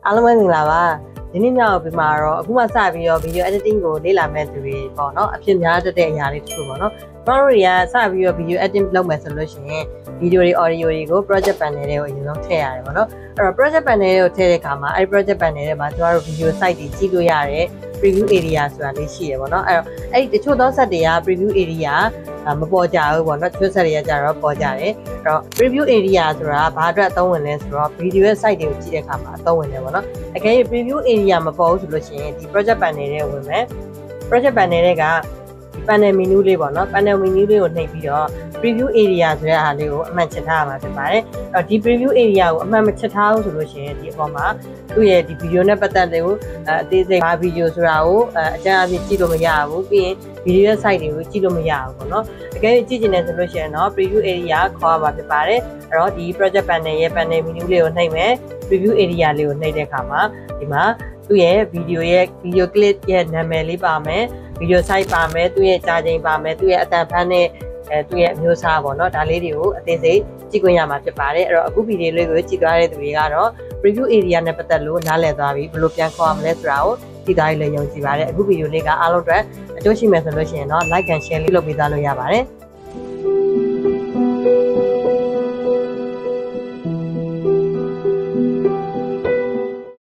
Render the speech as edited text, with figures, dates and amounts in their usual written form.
အားလုံးပဲမင်္ဂလာပါဒီနေ့မြောက်ပြီးမှာတော့အခုမှစပြီးတော့ video editing ကိုလေ့လာမဲ့သူတွေပေါ့နော်အဖြစ်များတတ်တဲ့အရာလေးတစ်ခုပေါ့နော်ကျွန်တော်တို့တွေကစပြီးတော့ video editing လုပ်မယ်ဆိုလို့ရှိရင် video တွေ audio တွေကို project panel တွေကိုအရင်ဆုံးထည့်ရတယ်ပေါ့နော်အဲ့တော့ project panel တွေကိုထည့်တဲ့အခါမှာအဲ့ project panel တွေမှာကျွန်တော်တို့ video site တွေကြည့်လို့ရတယ် preview area ဆိုတာလေးရှိရပေါ့နော်အဲ့တော့အဲ့ဒီတချို့သော set တွေက preview area မပေါ်ကြဘူးပေါ့နော်တချို့ set တွေကကြတော့ပေါ်ကြတယ်အဲ့တော့ preview area ဆိုတာဘာအတွက်အသုံးဝင်လဲဆိုတော့ video ရဲ့ site တွေကိုကြည့်တဲ့အခါမှာအသုံးဝင်တယ်ပေါ့နော်အကယ်၍ preview area မပေါ်ဘူးဆိုလို့ရှိရင်ဒီ project panel တွေဝင်မယ် project panel တွေကဒီ panel menu လေးပေါ့နော် panel menu လေးကိုနှိပ်ပြီးတော့ preview area ဆိုတဲ့အားလေးကိုအမှန်ချထားရမှာဖြစ်ပါတယ်အဲ့တော့ဒီ preview area ကိုအမှန်မချထားဘူးဆိုလို့ရှိရင်ဒီအပေါ်မှာသူ့ရဲ့ဒီ video နဲ့ပတ်သက်တဲ့အသေးစိတ်ဘာ video ဆိုတာကိုအကျဉ်းအပြည့်ကြည့်လို့မရဘူးပြီးရင် video ရဲ့ site တွေကိုကြည့်လို့မရဘူးပေါ့နော်အကယ်၍ကြည့်ချင်တယ်ဆိုလို့ရှိရင်တော့ preview area ခေါ်ရမှာဖြစ်ပါတယ်အဲ့တော့ဒီ project panel ရဲ့ panel menu လေးကိုနှိပ်မယ် preview area လေးကိုနှိပ်တဲ့အခါမှာဒီမှာသူ့ရဲ့ video clip ရဲ့နာမည်လေးပါမယ် video site ပါမယ်သူ့ရဲ့ကြာချိန်ပါမယ်သူ့ရဲ့အတန်ဖန်းနဲ့သူ့ရဲ့အမျိုးအစားပေါ့နော်ဒါလေးတွေကိုအသေးစိတ်ကြည့်ခွင့်ရမှာဖြစ်ပါတယ်အဲ့တော့အခု video လေးကိုကြည့်သွားတဲ့သူတွေကတော့ preview area နဲ့ပတ်သက်လို့နားလည်သွားပြီဘယ်လိုပြန်ခေါ်ရမလဲဆိုတာကိုဒီတိုင်းလည်းယုံကြည်ပါတယ်အခု video လေးကအားလုံးအတွက်အကျိုးရှိမယ်ဆိုလို့ရှိရင်တော့ like and share လေးလုပ်ပေးသားလို့ရပါတယ်